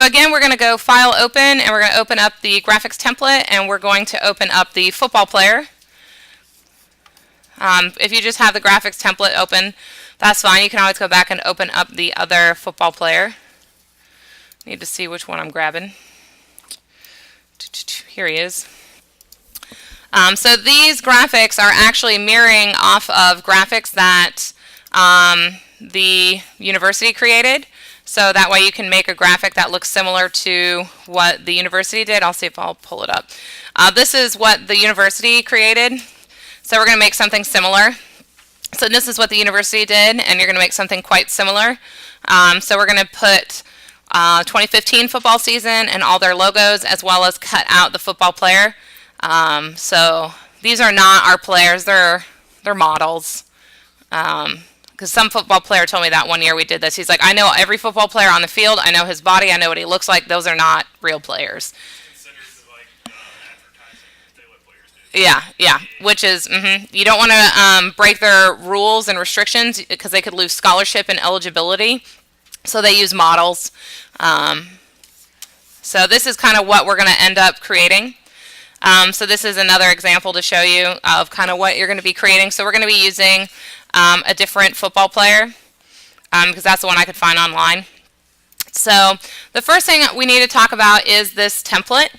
again, we're going to go File, Open, and we're going to open up the graphics template, and we're going to open up the football player. If you just have the graphics template open, that's fine. You can always go back and open up the other football player. Need to see which one I'm grabbing. Here he is. So these graphics are actually mirroring off of graphics that the university created. So that way you can make a graphic that looks similar to what the university did. I'll see if I'll pull it up. This is what the university created. So we're going to make something similar. So this is what the university did, and you're going to make something quite similar. So we're going to put 2015 football season and all their logos, as well as cut out the football player. So these are not our players, they're models. Because some football player told me that one year we did this. He's like, I know every football player on the field, I know his body, I know what he looks like. Those are not real players. Yeah, which is, you don't want to break their rules and restrictions because they could lose scholarship and eligibility. So they use models. So this is kind of what we're going to end up creating. So this is another example to show you of kind of what you're going to be creating. So we're going to be using a different football player because that's the one I could find online. So the first thing we need to talk about is this template.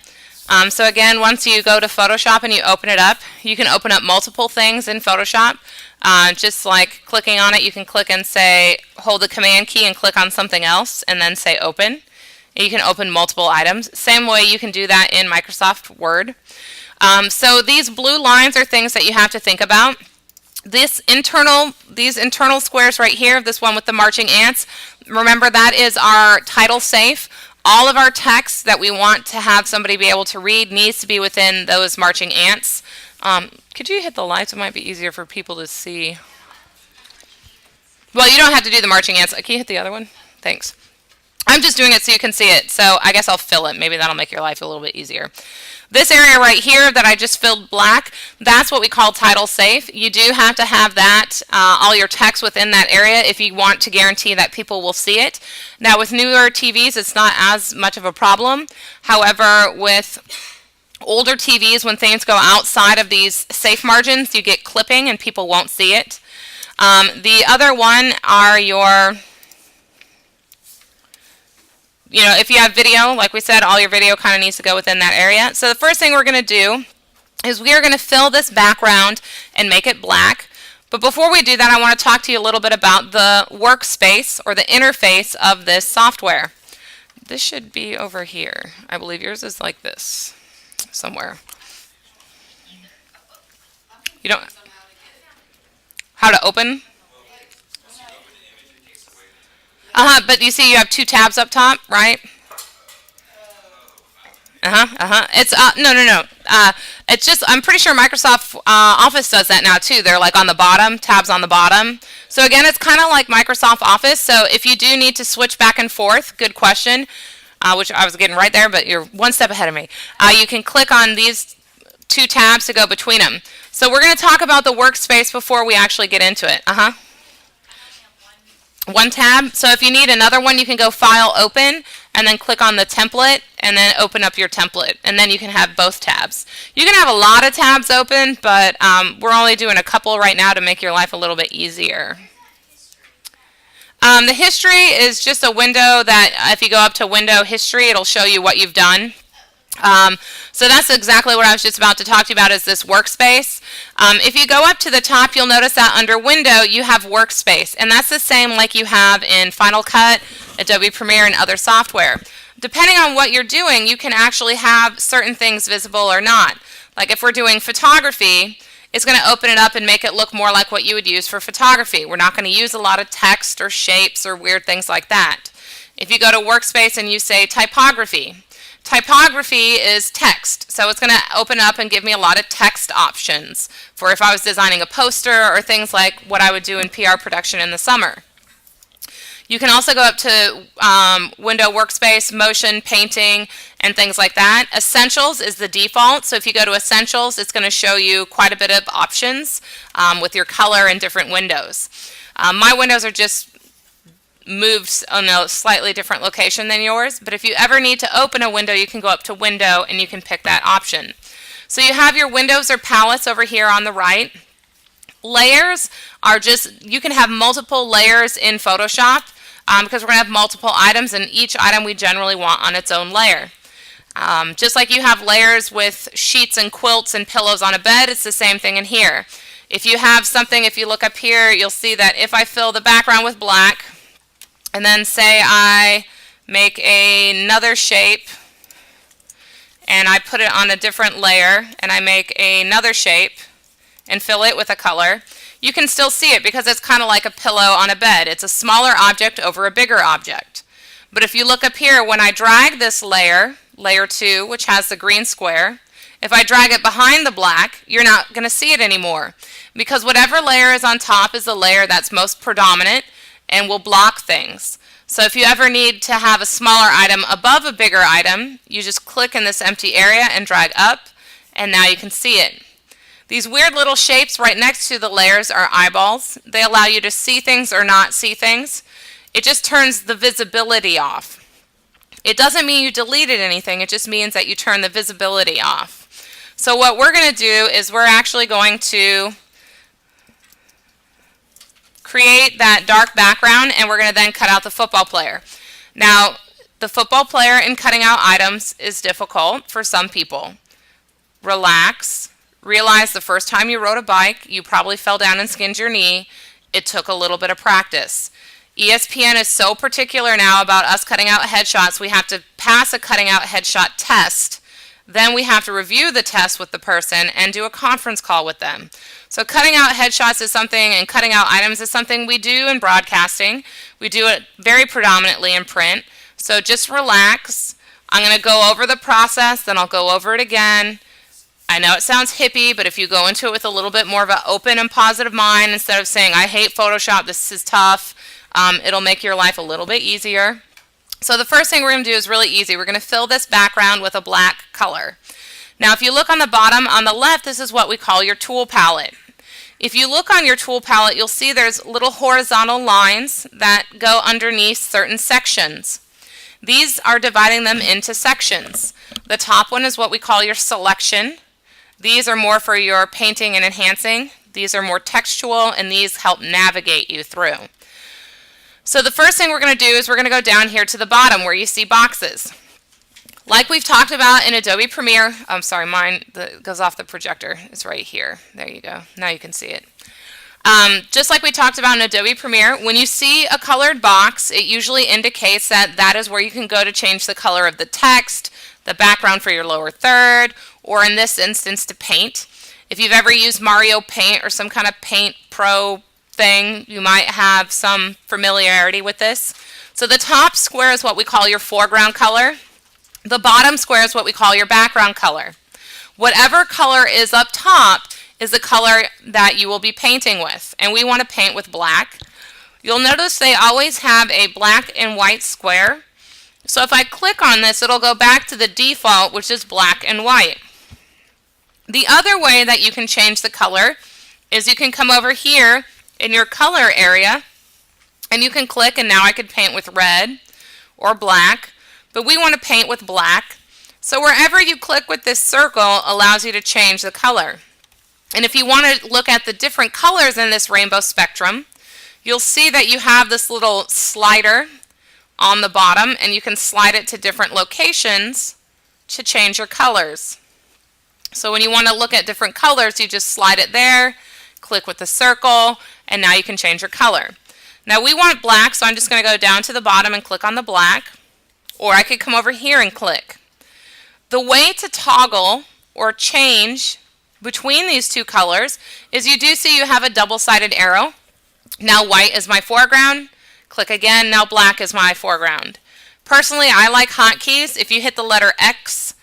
So again, once you go to Photoshop and you open it up, you can open up multiple things in Photoshop. Just like clicking on it, you can click and say, hold the command key and click on something else and then say open. You can open multiple items. Same way you can do that in Microsoft Word. So these blue lines are things that you have to think about. These internal squares right here, this one with the marching ants, remember that is our title safe. All of our text that we want to have somebody be able to read needs to be within those marching ants. Could you hit the lights? It might be easier for people to see. Well, you don't have to do the marching ants. Can you hit the other one? Thanks. I'm just doing it so you can see it, so I guess I'll fill it. Maybe that'll make your life a little bit easier. This area right here that I just filled black, that's what we call title safe. You do have to have that, all your text within that area if you want to guarantee that people will see it. Now with newer TVs, it's not as much of a problem. However, with older TVs, when things go outside of these safe margins, you get clipping and people won't see it. The other one are your... if you have video, like we said, all your video kind of needs to go within that area. So the first thing we're going to do is we are going to fill this background and make it black. But before we do that, I want to talk to you a little bit about the workspace or the interface of this software. This should be over here. I believe yours is like this somewhere. You don't... How to open? But you see you have two tabs up top, right? It's, no. It's just, I'm pretty sure Microsoft Office does that now too. They're like on the bottom, tabs on the bottom. So again, it's kind of like Microsoft Office. So if you do need to switch back and forth, good question, which I was getting right there, but you're one step ahead of me. You can click on these two tabs to go between them. So we're going to talk about the workspace before we actually get into it. One tab. So if you need another one, you can go File, Open, and then click on the template, and then open up your template, and then you can have both tabs. You can have a lot of tabs open, but we're only doing a couple right now to make your life a little bit easier. The history is just a window that if you go up to Window History, it'll show you what you've done. So that's exactly what I was just about to talk to you about is this workspace. If you go up to the top, you'll notice that under Window, you have Workspace. And that's the same like you have in Final Cut, Adobe Premiere, and other software. Depending on what you're doing, you can actually have certain things visible or not. Like if we're doing photography, it's going to open it up and make it look more like what you would use for photography. We're not going to use a lot of text or shapes or weird things like that. If you go to Workspace and you say Typography, typography is text, so it's going to open up and give me a lot of text options for if I was designing a poster or things like what I would do in PR production in the summer. You can also go up to Window Workspace, Motion, Painting, and things like that. Essentials is the default, so if you go to Essentials, it's going to show you quite a bit of options with your color and different windows. My windows are just moved on a slightly different location than yours. But if you ever need to open a window, you can go up to Window and you can pick that option. So you have your windows or palettes over here on the right. Layers are just, you can have multiple layers in Photoshop because we're going to have multiple items, and each item we generally want on its own layer. Just like you have layers with sheets and quilts and pillows on a bed, it's the same thing in here. If you have something, if you look up here, you'll see that if I fill the background with black, and then say I make another shape, and I put it on a different layer, and I make another shape, and fill it with a color, you can still see it because it's kind of like a pillow on a bed. It's a smaller object over a bigger object. But if you look up here, when I drag this layer, layer 2, which has the green square, if I drag it behind the black, you're not going to see it anymore because whatever layer is on top is the layer that's most predominant and will block things. So if you ever need to have a smaller item above a bigger item, you just click in this empty area and drag up, and now you can see it. These weird little shapes right next to the layers are eyeballs. They allow you to see things or not see things. It just turns the visibility off. It doesn't mean you deleted anything, it just means that you turn the visibility off. So what we're going to do is we're actually going to create that dark background, and we're going to then cut out the football player. Now, the football player in cutting out items is difficult for some people. Relax. Realize the first time you rode a bike, you probably fell down and skinned your knee. It took a little bit of practice. ESPN is so particular now about us cutting out headshots, we have to pass a cutting out headshot test. Then we have to review the test with the person and do a conference call with them. So cutting out headshots is something, and cutting out items is something we do in broadcasting. We do it very predominantly in print. So just relax. I'm going to go over the process, then I'll go over it again. I know it sounds hippie, but if you go into it with a little bit more of an open and positive mind, instead of saying, I hate Photoshop, this is tough, it'll make your life a little bit easier. So the first thing we're going to do is really easy. We're going to fill this background with a black color. Now if you look on the bottom on the left, this is what we call your tool palette. If you look on your tool palette, you'll see there's little horizontal lines that go underneath certain sections. These are dividing them into sections. The top one is what we call your selection. These are more for your painting and enhancing. These are more textual, and these help navigate you through. So the first thing we're going to do is we're going to go down here to the bottom where you see boxes. Like we've talked about in Adobe Premiere, I'm sorry, mine goes off the projector. It's right here. There you go. Now you can see it. Just like we talked about in Adobe Premiere, when you see a colored box, it usually indicates that that is where you can go to change the color of the text, the background for your lower third, or in this instance to paint. If you've ever used Mario Paint or some kind of Paint Pro thing, you might have some familiarity with this. So the top square is what we call your foreground color. The bottom square is what we call your background color. Whatever color is up top is the color that you will be painting with, and we want to paint with black. You'll notice they always have a black and white square. So if I click on this, it'll go back to the default, which is black and white. The other way that you can change the color is you can come over here in your color area, and you can click, and now I could paint with red or black, but we want to paint with black. So wherever you click with this circle allows you to change the color. And if you want to look at the different colors in this rainbow spectrum, you'll see that you have this little slider on the bottom, and you can slide it to different locations to change your colors. So when you want to look at different colors, you just slide it there, click with the circle, and now you can change your color. Now we want black, so I'm just going to go down to the bottom and click on the black, or I could come over here and click. The way to toggle or change between these two colors is you do see you have a double-sided arrow. Now white is my foreground, click again, now black is my foreground. Personally, I like hotkeys. If you hit the letter X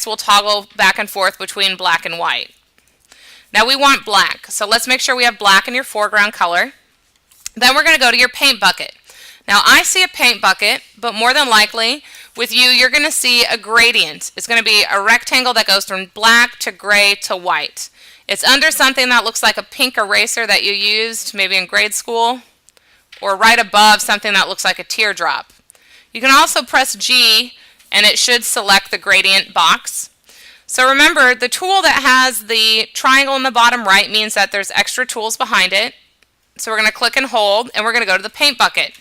will toggle back and forth between black and white. Now we want black, so let's make sure we have black in your foreground color. Then we're going to go to your paint bucket. Now I see a paint bucket, but more than likely with you, you're going to see a gradient. It's going to be a rectangle that goes from black to gray to white. It's under something that looks like a pink eraser that you used maybe in grade school, or right above something that looks like a teardrop. You can also press G and it should select the gradient box. So remember, the tool that has the triangle in the bottom right means that there's extra tools behind it. So we're going to click and hold, and we're going to go to the paint bucket.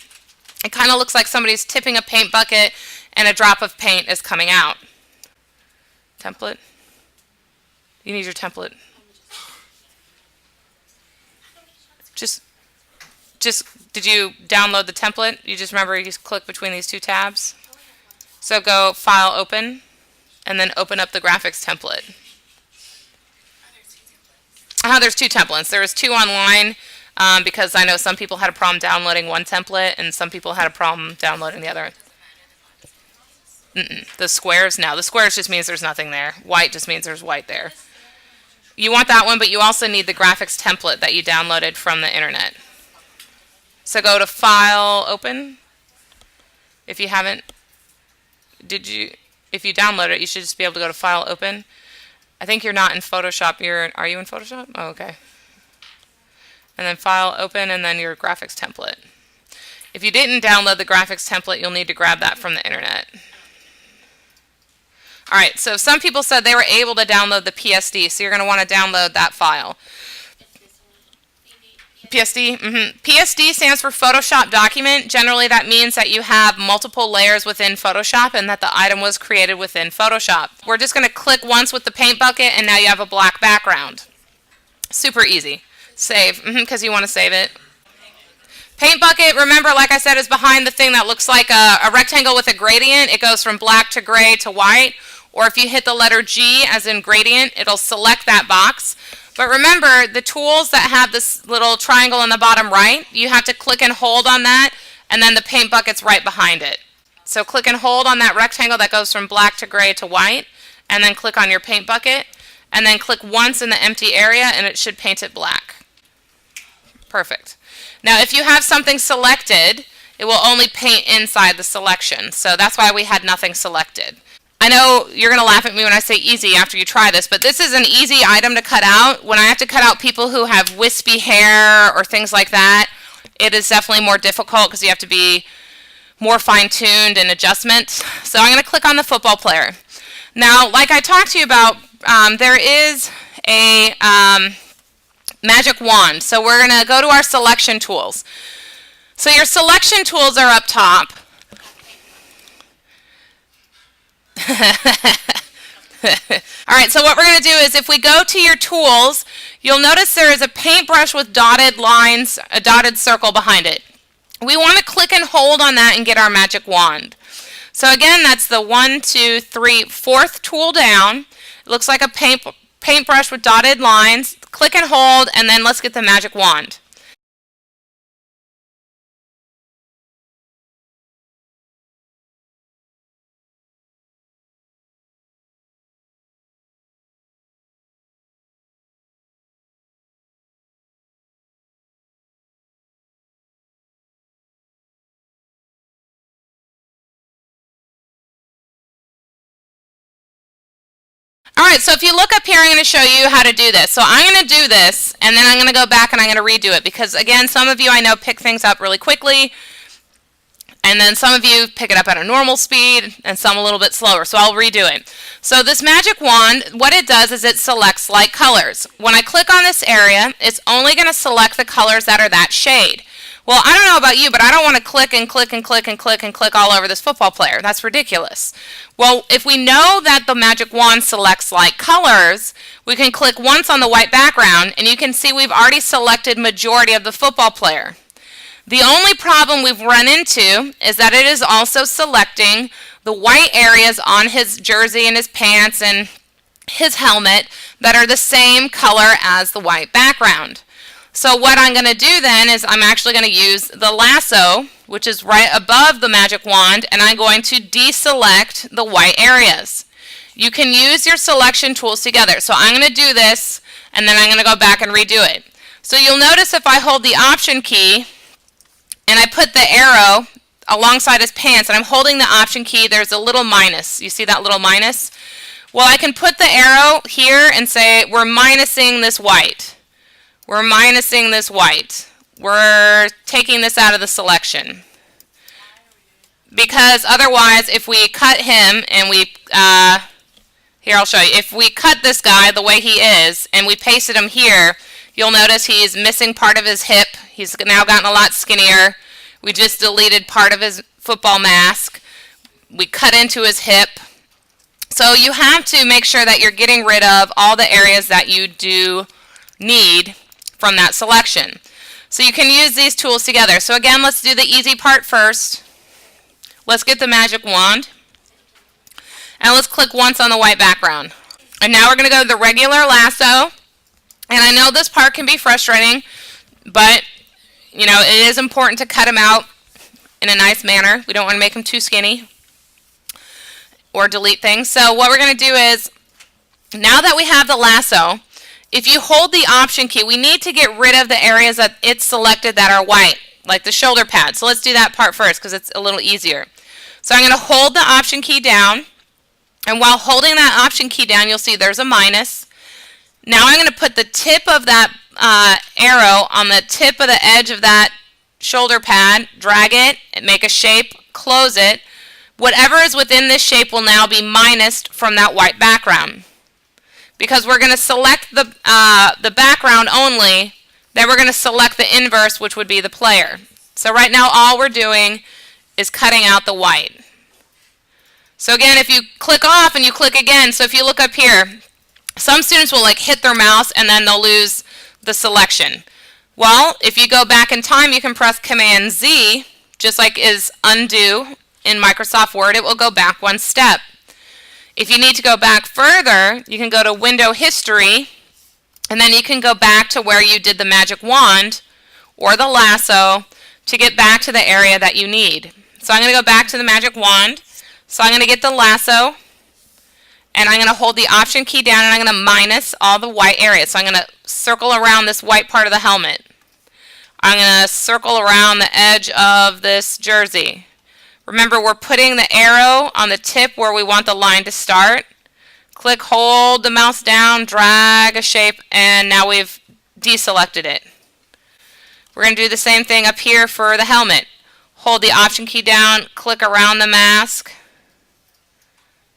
It kind of looks like somebody's tipping a paint bucket and a drop of paint is coming out. Template? You need your template. Just did you download the template? You just remember you just click between these two tabs? So go File, Open, and then open up the graphics template. There's two templates. There was two online because I know some people had a problem downloading one template and some people had a problem downloading the other. The squares? No, the squares just means there's nothing there. White just means there's white there. You want that one, but you also need the graphics template that you downloaded from the internet. So go to File, Open. If you haven't, if you download it, you should just be able to go to File, Open. I think you're not in Photoshop. Are you in Photoshop? Oh, okay. And then File, Open, and then your graphics template. If you didn't download the graphics template, you'll need to grab that from the internet. All right, so some people said they were able to download the PSD, so you're going to want to download that file. PSD? PSD stands for Photoshop Document. Generally, that means that you have multiple layers within Photoshop and that the item was created within Photoshop. We're just going to click once with the paint bucket, and now you have a black background. Super easy. Save, because you want to save it. Paint bucket, remember, like I said, is behind the thing that looks like a rectangle with a gradient. It goes from black to gray to white. Or if you hit the letter G, as in gradient, it'll select that box. But remember, the tools that have this little triangle in the bottom right, you have to click and hold on that, and then the paint bucket's right behind it. So click and hold on that rectangle that goes from black to gray to white, and then click on your paint bucket, and then click once in the empty area, and it should paint it black. Perfect. Now, if you have something selected, it will only paint inside the selection. So that's why we had nothing selected. I know you're going to laugh at me when I say easy after you try this, but this is an easy item to cut out. When I have to cut out people who have wispy hair or things like that, it is definitely more difficult because you have to be more fine-tuned in adjustments. So I'm going to click on the football player. Now, like I talked to you about, there is a magic wand. So we're going to go to our selection tools. So your selection tools are up top. All right, so what we're going to do is if we go to your tools, you'll notice there is a paintbrush with dotted lines, a dotted circle behind it. We want to click and hold on that and get our magic wand. So again, that's the 1, 2, 3, fourth tool down. It looks like a paintbrush with dotted lines. Click and hold, and then let's get the magic wand. All right, so if you look up here, I'm going to show you how to do this. So I'm going to do this, and then I'm going to go back and I'm going to redo it because, again, some of you I know pick things up really quickly, and then some of you pick it up at a normal speed, and some a little bit slower. So I'll redo it. So this magic wand, what it does is it selects light colors. When I click on this area, it's only going to select the colors that are that shade. Well, I don't know about you, but I don't want to click and click and click and click and click all over this football player. That's ridiculous. Well, if we know that the magic wand selects light colors, we can click once on the white background, and you can see we've already selected majority of the football player. The only problem we've run into is that it is also selecting the white areas on his jersey and his pants and his helmet that are the same color as the white background. So what I'm going to do then is I'm actually going to use the lasso, which is right above the magic wand, and I'm going to deselect the white areas. You can use your selection tools together. So I'm going to do this, and then I'm going to go back and redo it. So you'll notice if I hold the Option key, and I put the arrow alongside his pants, and I'm holding the Option key, there's a little minus. You see that little minus? Well, I can put the arrow here and say, we're minusing this white. We're minusing this white. we're taking this out of the selection. Because otherwise, if we cut him and here I'll show you, if we cut this guy the way he is and we pasted him here, you'll notice he's missing part of his hip. He's now gotten a lot skinnier. We just deleted part of his football mask. We cut into his hip. So you have to make sure that you're getting rid of all the areas that you do need from that selection. So you can use these tools together. So again, let's do the easy part first. Let's get the magic wand. And let's click once on the white background. And now we're going to go to the regular lasso. And I know this part can be frustrating, but you know, it is important to cut him out in a nice manner. We don't want to make him too skinny or delete things. So what we're going to do is, now that we have the lasso, if you hold the option key, we need to get rid of the areas that it's selected that are white, like the shoulder pad. So let's do that part first because it's a little easier. So I'm going to hold the option key down. And while holding that option key down, you'll see there's a minus. Now I'm going to put the tip of that arrow on the tip of the edge of that shoulder pad, drag it, and make a shape, close it. Whatever is within this shape will now be minused from that white background. Because we're going to select the background only, then we're going to select the inverse, which would be the player. So right now all we're doing is cutting out the white. So again, if you click off and you click again, so if you look up here, some students will like hit their mouse and then they'll lose the selection. Well, if you go back in time, you can press Command Z, just like is undo in Microsoft Word, it will go back one step. If you need to go back further, you can go to Window History, and then you can go back to where you did the magic wand or the lasso to get back to the area that you need. So I'm going to go back to the magic wand. So I'm going to get the lasso, and I'm going to hold the option key down, and I'm going to minus all the white areas. So I'm going to circle around this white part of the helmet. I'm going to circle around the edge of this jersey. Remember, we're putting the arrow on the tip where we want the line to start. Click, hold the mouse down, drag a shape, and now we've deselected it. We're going to do the same thing up here for the helmet. Hold the option key down, click around the mask,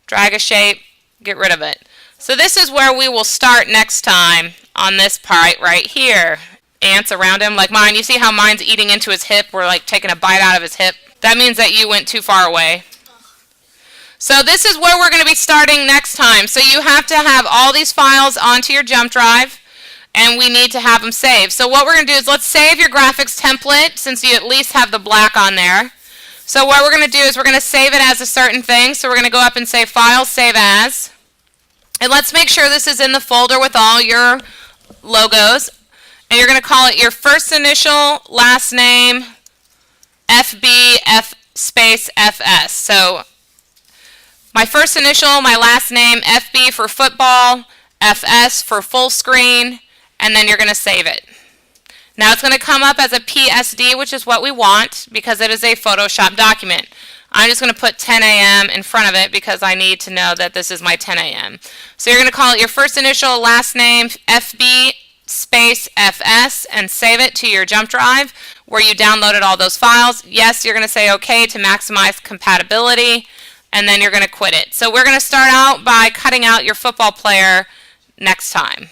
drag a shape, get rid of it. So this is where we will start next time on this part right here. Ants around him, like mine. You see how mine's eating into his hip? We're like taking a bite out of his hip. That means that you went too far away. So this is where we're going to be starting next time. So you have to have all these files onto your jump drive, and we need to have them saved. So what we're going to do is let's save your graphics template since you at least have the black on there. So what we're going to do is we're going to save it as a certain thing. So we're going to go up and say File, Save As. And let's make sure this is in the folder with all your logos. And you're going to call it your first initial, last name, FB, F space, FS. So my first initial, my last name, FB for football, FS for full screen, and then you're going to save it. Now it's going to come up as a PSD, which is what we want because it is a Photoshop document. I'm just going to put 10 a.m. in front of it because I need to know that this is my 10 a.m. So you're going to call it your first initial, last name, FB, space, FS, and save it to your jump drive where you downloaded all those files. Yes, you're going to say OK to maximize compatibility, and then you're going to quit it. So we're going to start out by cutting out your football player next time.